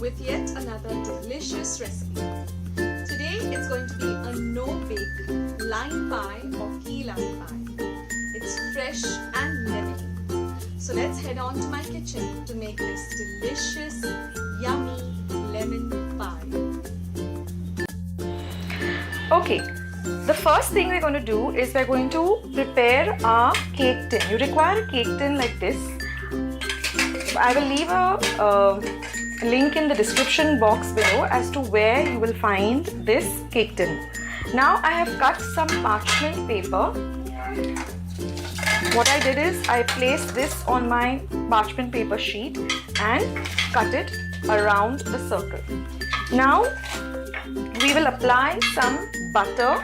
with yet another delicious recipe. Today it's going to be a no-bake lime pie or key lime pie. It's fresh and lemony. So let's head on to my kitchen to make this delicious, yummy lemon pie. Okay, the first thing we're going to do is we're going to prepare our cake tin. You require a cake tin like this. I will leave a link in the description box below as to where you will find this cake tin. Now I have cut some parchment paper. What I did is I placed this on my parchment paper sheet and cut it around the circle. Now we will apply some butter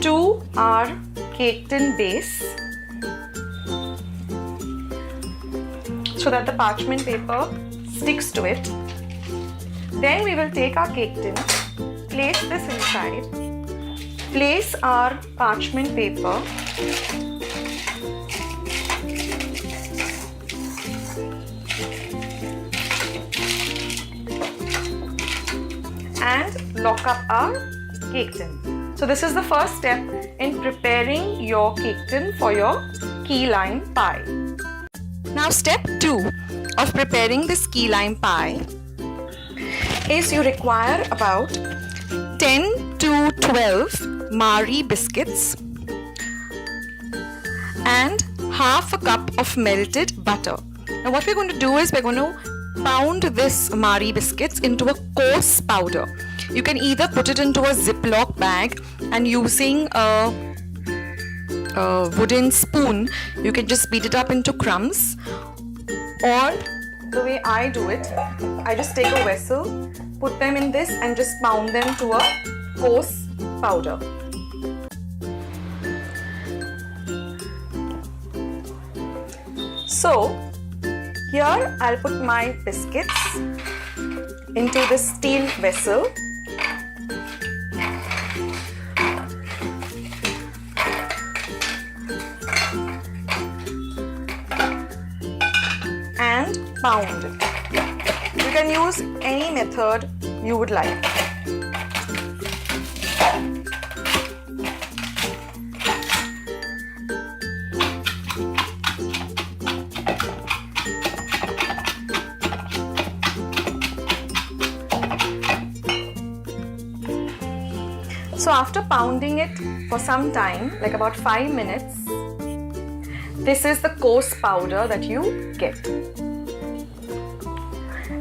to our cake tin base so that the parchment paper sticks to it. Then we will take our cake tin, place this inside, place our parchment paper, and lock up our cake tin. So this is the first step in preparing your cake tin for your key lime pie. Now step 2 of preparing this key lime pie is you require about 10 to 12 Marie biscuits and half a cup of melted butter. Now what we're going to do is we're going to pound this Marie biscuits into a coarse powder. You can either put it into a Ziploc bag and using a wooden spoon you can just beat it up into crumbs, or the way I do it, I just take a vessel, put them in this and just pound them to a coarse powder. So here I'll put my biscuits into this steel vessel. And pound it. You can use any method you would like. So after pounding it for some time, like about 5 minutes, this is the coarse powder that you get.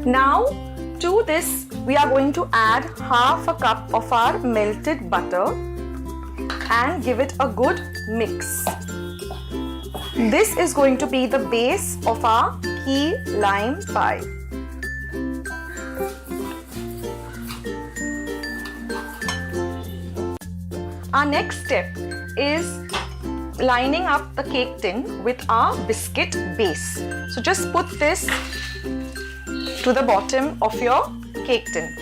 Now to this we are going to add half a cup of our melted butter and give it a good mix. This is going to be the base of our key lime pie. Our next step is lining up the cake tin with our biscuit base. So just put this to the bottom of your cake tin.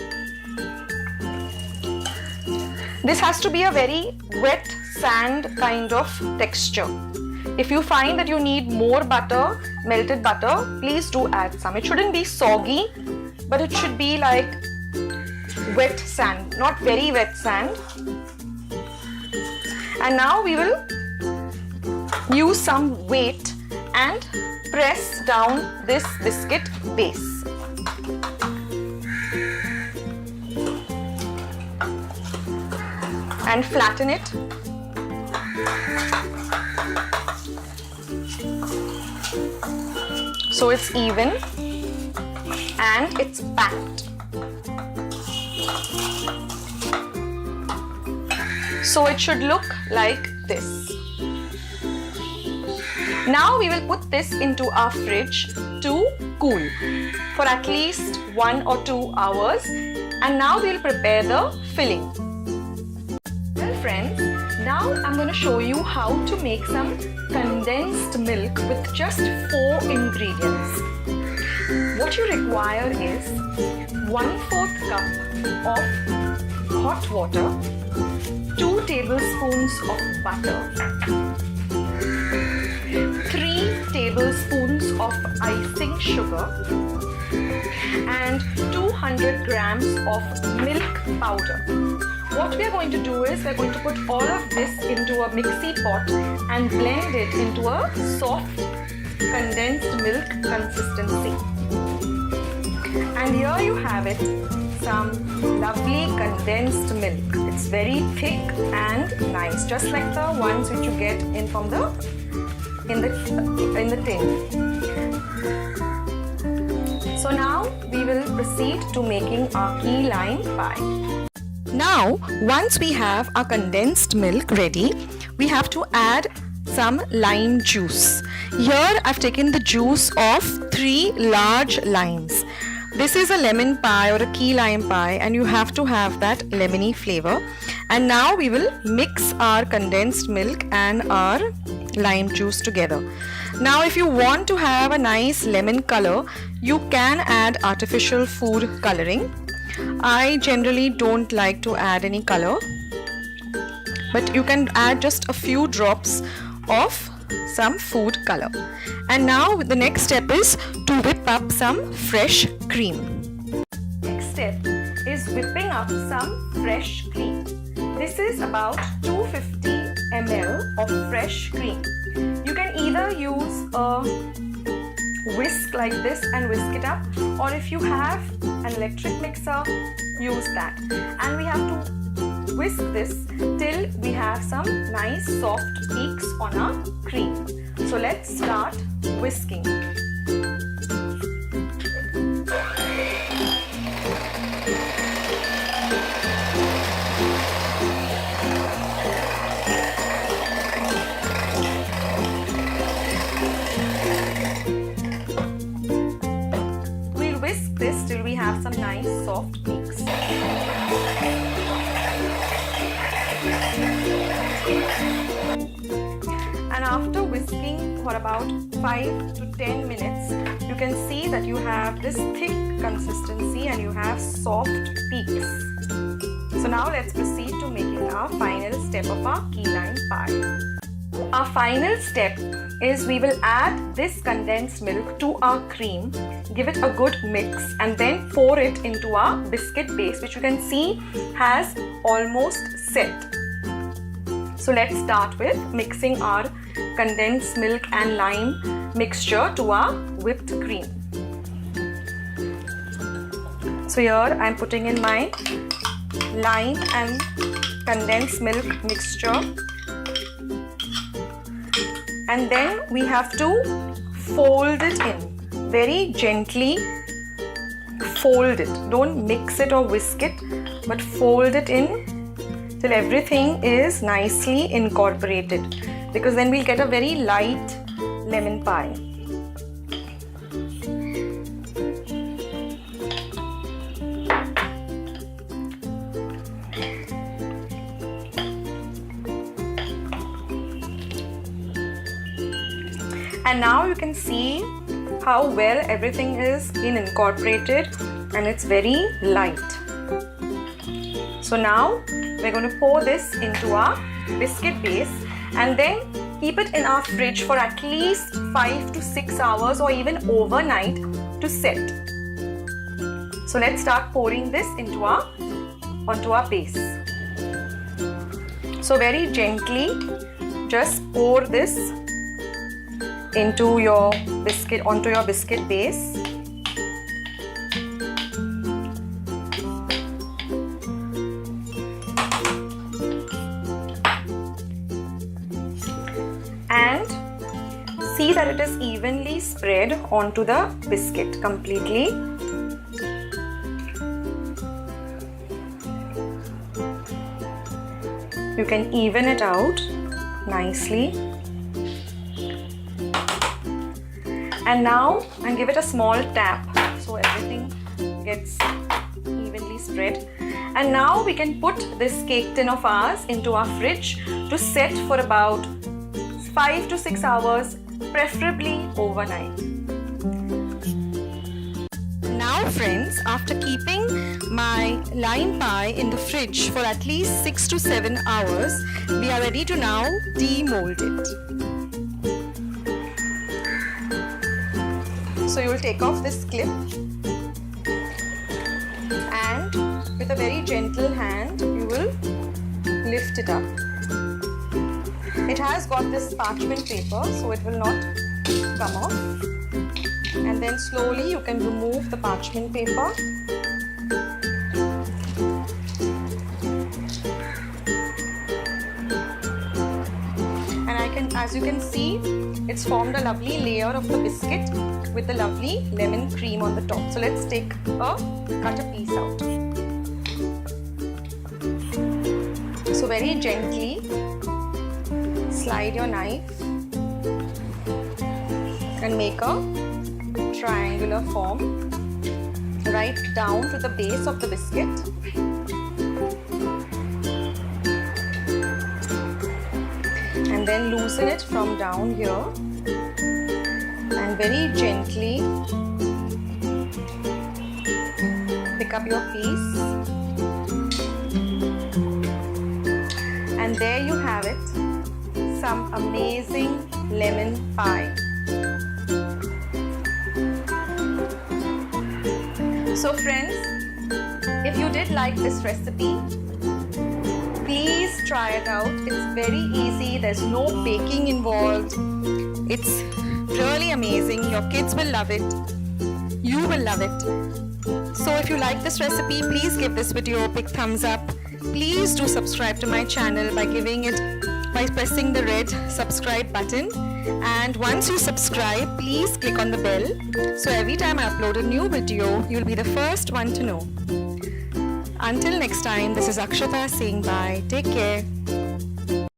This has to be a very wet sand kind of texture. If you find that you need more butter, melted butter, please do add some. It shouldn't be soggy, but it should be like wet sand, not very wet sand. And now we will use some weight and press down this biscuit base. And flatten it. So it's even and it's packed. So it should look like this. Now we will put this into our fridge to cool for at least 1 or 2 hours, and now we will prepare the filling. Well friends, now I'm going to show you how to make some condensed milk with just 4 ingredients. What you require is 1/4 cup of hot water, 2 tablespoons of butter, 3 tablespoons of icing sugar, and 200 grams of milk powder. What we are going to do is we are going to put all of this into a mixie pot and blend it into a soft condensed milk consistency. And here you have it, some lovely condensed milk. It's very thick and nice, just like the ones which you get in from the in the tin. So now we will proceed to making our key lime pie. Now, once we have our condensed milk ready, we have to add some lime juice. Here I've taken the juice of 3 large limes. This is a lemon pie or a key lime pie, and you have to have that lemony flavor. And now we will mix our condensed milk and our lime juice together. Now if you want to have a nice lemon color, you can add artificial food coloring. I generally don't like to add any color, but you can add just a few drops of some food color. And now the next step is to whip up some fresh cream. Next step is whipping up some fresh cream. This is about 250 ml of fresh cream. You can either use a whisk like this and whisk it up, or if you have an electric mixer, use that. And we have to whisk this till we have some nice soft peaks on our cream. So let's start whisking. We'll whisk this till we have some nice soft peaks. And after whisking for about 5 to 10 minutes, you can see that you have this thick consistency and you have soft peaks. So now let's proceed to making our final step of our key lime pie. Our final step is we will add this condensed milk to our cream, give it a good mix, and then pour it into our biscuit base, which you can see has almost set. So let's start with mixing our condensed milk and lime mixture to our whipped cream. So here I'm putting in my lime and condensed milk mixture, and then we have to fold it in. Very gently fold it. Don't mix it or whisk it, but fold it in till everything is nicely incorporated, because then we'll get a very light lemon pie. And now you can see how well everything is incorporated and it's very light. So now we're going to pour this into our biscuit base and then keep it in our fridge for at least 5 to 6 hours or even overnight to set. So let's start pouring this onto our base. So very gently just pour this onto your biscuit base. And see that it is evenly spread onto the biscuit completely. You can even it out nicely. And now and give it a small tap so everything gets evenly spread. And now we can put this cake tin of ours into our fridge to set for about 5 to 6 hours, preferably overnight. Now friends, after keeping my lime pie in the fridge for at least 6 to 7 hours, we are ready to now demold it. So you will take off this clip and with a very gentle hand you will lift it up. It has got this parchment paper, so it will not come off. And then slowly you can remove the parchment paper. And as you can see, it's formed a lovely layer of the biscuit with the lovely lemon cream on the top. So let's cut a piece out. So very gently slide your knife and make a triangular form right down to the base of the biscuit. And then loosen it from down here and very gently pick up your piece. And there you have it, some amazing lemon pie. So friends, if you did like this recipe, please try it out. It's very easy. There's no baking involved. It's really amazing. Your kids will love it. You will love it. So if you like this recipe, please give this video a big thumbs up. Please do subscribe to my channel by pressing the red subscribe button. And once you subscribe, please click on the bell. So every time I upload a new video, you'll be the first one to know. Until next time, this is Akshata saying bye. Take care.